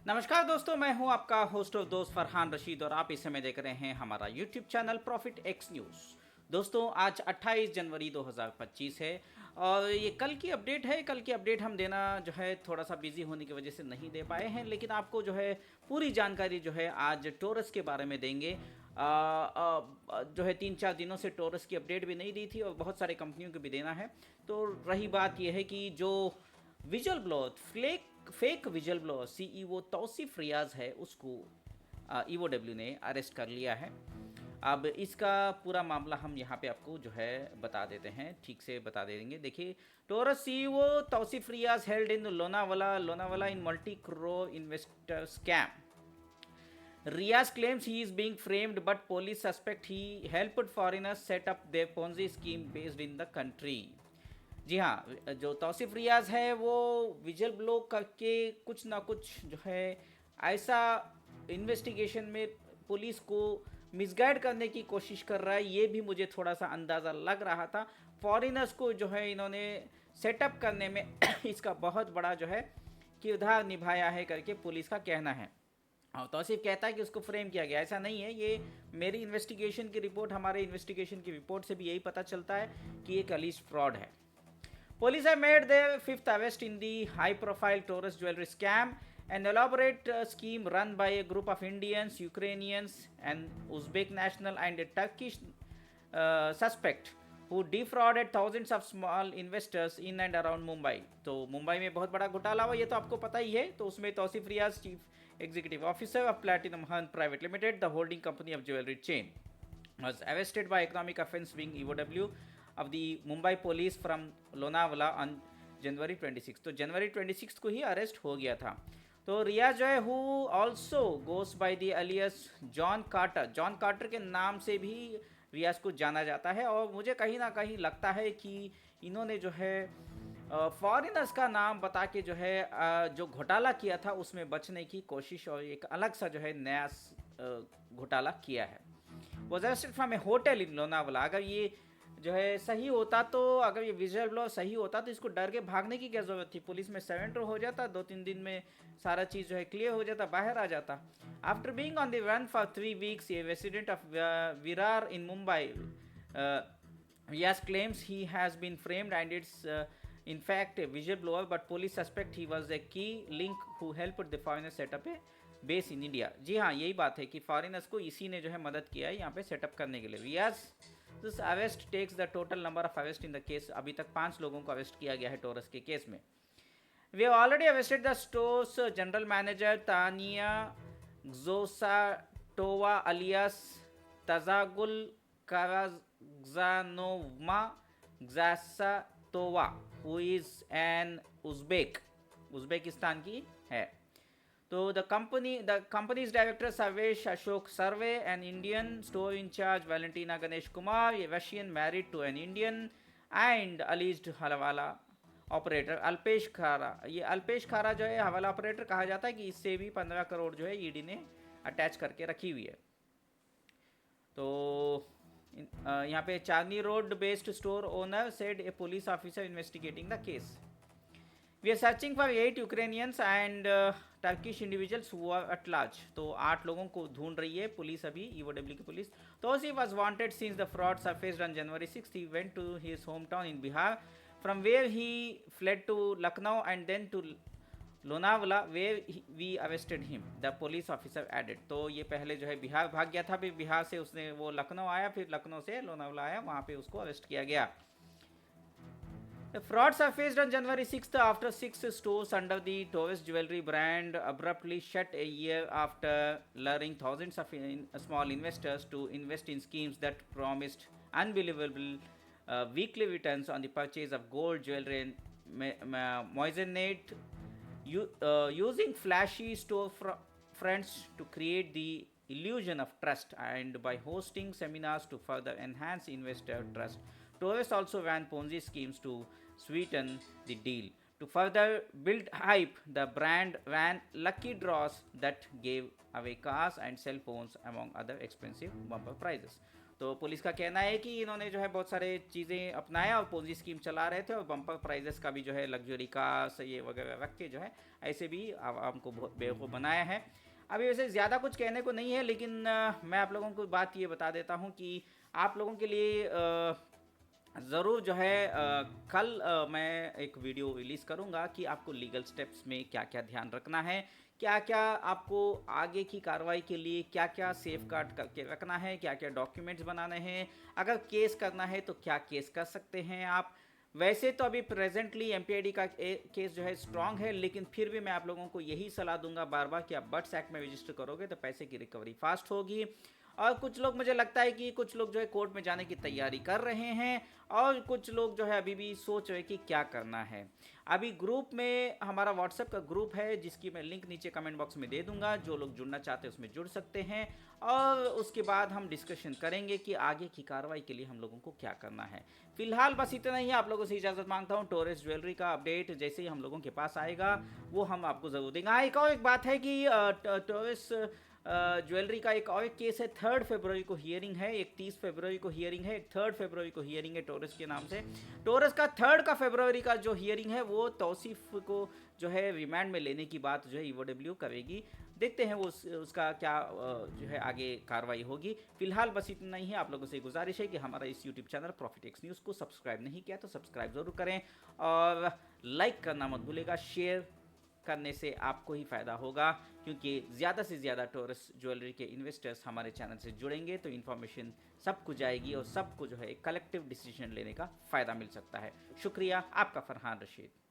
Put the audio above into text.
नमस्कार दोस्तों, मैं हूं आपका होस्ट और दोस्त फरहान रशीद और आप इस समय देख रहे हैं हमारा YouTube channel profit x news. दोस्तों, आज 28 जनवरी 2025 है और ये कल की अपडेट है। कल की अपडेट हम देना जो है थोड़ा सा बिजी होने की वजह से नहीं दे पाए हैं, लेकिन आपको जो है पूरी जानकारी जो है आज टोरस के बारे में देंगे। जो है 3-4 दिनों से टोरस की अपडेट भी नहीं दी थी और बहुत सारे कंपनियों को भी देना है। तो रही बात यह है कि जो whistle blower fake whistle blower CEO Tausif Riyaz है, उसको ईओडब्ल्यू ने अरेस्ट कर लिया है। अब इसका पूरा मामला हम यहाँ पे आपको जो है बता देते हैं, ठीक से बता देंगे। देखिए, Torres CEO Tausif Riaz held in Lonavala in multi crore investor scam. Riaz claims he is being framed, but police suspect he helped foreigners set up their Ponzi scheme based in the country. जी हाँ, जो तौसीफ रियाज है वो विजल ब्लो करके कुछ ना कुछ जो है ऐसा इन्वेस्टिगेशन में पुलिस को मिसगाइड करने की कोशिश कर रहा है। ये भी मुझे थोड़ा सा अंदाज़ा लग रहा था। फॉरेनर्स को जो है इन्होंने सेटअप करने में इसका बहुत बड़ा जो है किरदार निभाया है करके पुलिस का कहना है। और तौसीफ कहता है कि उसको फ्रेम किया गया। ऐसा नहीं है, ये मेरी इन्वेस्टिगेशन की रिपोर्ट, हमारे इन्वेस्टिगेशन की रिपोर्ट से भी यही पता चलता है कि एक अलीज फ्रॉड है। Police have made their fifth arrest in the high-profile Taurus jewelry scam, an elaborate scheme run by a group of Indians, Ukrainians, and Uzbek national and a Turkish suspect who defrauded thousands of small investors in and around Mumbai. तो मुंबई में बहुत बड़ा घोटाला हुआ, ये तो आपको पता ही है। तो उसमें Tausif Riyaz, chief executive officer of Platinum Hern private limited, the holding company of jewellery chain, was arrested by economic offense wing EOW of the Mumbai police from Lonavala on जनवरी 26। तो जनवरी 26 को ही अरेस्ट हो गया था। तो रियाज जो है who also goes by the alias John Carter के नाम से भी रियाज को जाना जाता है। और मुझे कहीं ना कहीं लगता है कि इन्होंने जो है फॉरेनर्स का नाम बता के जो है जो घोटाला किया था उसमें बचने की कोशिश और एक अलग सा जो है नया घोटाला किया है। Was arrested from A hotel in Lonavala. अगर ये जो है सही होता, तो अगर ये विजुअल ब्लॉग सही होता तो इसको डर के भागने की क्या ज़रूरत थी। पुलिस में सरेंडर हो जाता, 2-3 दिन में सारा चीज़ जो है क्लियर हो जाता, बाहर आ जाता। After being on the run for 3 weeks, A resident of Virar in Mumbai Riaz claims he has been framed and it's in fact a whistleblower, but police suspect he was a key link who helped the foreigner set up a base in India. जी हाँ, यही बात है कि foreigners को इसी ने जो है मदद किया है यहाँ पे सेटअप करने के लिए। Riyaz this arrest takes the total number of arrest in the case. अभी तक 5 लोगों को अरेस्ट किया गया है टोरस के केस में। We have already arrested the stores general manager Tania Josatova alias Tajagul Karajanova Gjasatova who is an Uzbekistan की है। तो the company's director Sarvesh Ashok Sarve, an Indian store in charge Valentina Ganesh Kumar, a Russian married to an Indian, and alleged हवाला operator Alpesh खारा। ये अल्पेश खारा जो है हवाला ऑपरेटर कहा जाता है कि इससे भी 15 करोड़ जो है ईडी ने अटैच करके रखी हुई है। तो यहाँ पे Chandni road based store owner said a police officer investigating the case. We are searching for 8 Ukrainians and Turkish individuals who are at large. तो 8 लोगों को ढूंढ रही है पुलिस अभी, EOW की police. Tosi was wanted since the fraud surfaced on January 6th. He went to his hometown in Bihar, from where he fled to Lucknow and then to Lonavala, where we arrested him, the police officer added. तो ये पहले जो है बिहार भाग गया था, फिर बिहार से उसने वो लखनऊ आया, फिर लखनऊ से लोनावाला आया, वहाँ पे उसको अरेस्ट किया गया। The fraud surfaced on January 6th after 6 stores under the Taurus jewelry brand abruptly shut a year after luring thousands of small investors to invest in schemes that promised unbelievable weekly returns on the purchase of gold jewelry and moissanite, using flashy storefronts to create the illusion of trust and by hosting seminars to further enhance investor trust. Taurus also ran Ponzi schemes to sweeten the deal. To further build hype, the brand ran lucky draws that gave away cars and cell phones among other expensive bumper prizes. तो police का कहना है कि इन्होंने जो है बहुत सारे चीज़ें अपनाया और पोंजी स्कीम चला रहे थे और बम्पर प्राइजेस का भी जो है लग्जरी का ये वगैरह रख के जो है ऐसे भी आवाम को बहुत बेवकूफ़ बनाया है। अभी वैसे ज़्यादा कुछ कहने को नहीं है, लेकिन मैं आप लोगों को बात ये बता देता हूँ कि आप लोगों के लिए ज़रूर जो है कल मैं एक वीडियो रिलीज़ करूँगा कि आपको लीगल स्टेप्स में क्या क्या ध्यान रखना है, क्या क्या आपको आगे की कार्रवाई के लिए क्या क्या सेफ गार्ड करके रखना है, क्या क्या डॉक्यूमेंट्स बनाने हैं, अगर केस करना है तो क्या केस कर सकते हैं आप। वैसे तो अभी प्रेजेंटली एमपीआईडी का केस जो है स्ट्रांग है, लेकिन फिर भी मैं आप लोगों को यही सलाह दूंगा बार बार कि आप बर्ड्स एक्ट में रजिस्टर करोगे तो पैसे की रिकवरी फास्ट होगी। और कुछ लोग, मुझे लगता है कि कुछ लोग जो है कोर्ट में जाने की तैयारी कर रहे हैं और कुछ लोग जो है अभी भी सोच रहे हैं कि क्या करना है। अभी ग्रुप में हमारा व्हाट्सएप का ग्रुप है जिसकी मैं लिंक नीचे कमेंट बॉक्स में दे दूंगा, जो लोग जुड़ना चाहते हैं उसमें जुड़ सकते हैं और उसके बाद हम डिस्कशन करेंगे कि आगे की कार्रवाई के लिए हम लोगों को क्या करना है। फिलहाल बस इतना ही, आप लोगों से इजाज़त मांगता हूँ। टोरस ज्वेलरी का अपडेट जैसे ही हम लोगों के पास आएगा वो हम आपको ज़रूर देंगे। हाँ, एक और एक बात है कि टोरस ज्वेलरी का एक और केस है, 3 फरवरी को हियरिंग है, एक 30 फरवरी को हियरिंग है, एक 3 फरवरी को हियरिंग है टोरस के नाम से। टोरस का 3 फरवरी का जो हियरिंग है वो तौसीफ को जो है रिमांड में लेने की बात जो है ईओडब्ल्यू करेगी। देखते हैं वो उसका क्या जो है आगे कार्रवाई होगी। फिलहाल बस इतना ही है। आप लोगों से गुजारिश है कि हमारा इस YouTube channel profit x news को सब्सक्राइब नहीं किया तो सब्सक्राइब ज़रूर करें और लाइक करना मत भूलेगा। शेयर करने से आपको ही फ़ायदा होगा, क्योंकि ज़्यादा से ज़्यादा टोरस ज्वेलरी के इन्वेस्टर्स हमारे चैनल से जुड़ेंगे तो इन्फॉर्मेशन सबको जाएगी और सबको जो है कलेक्टिव डिसीजन लेने का फ़ायदा मिल सकता है। शुक्रिया, आपका फरहान रशीद।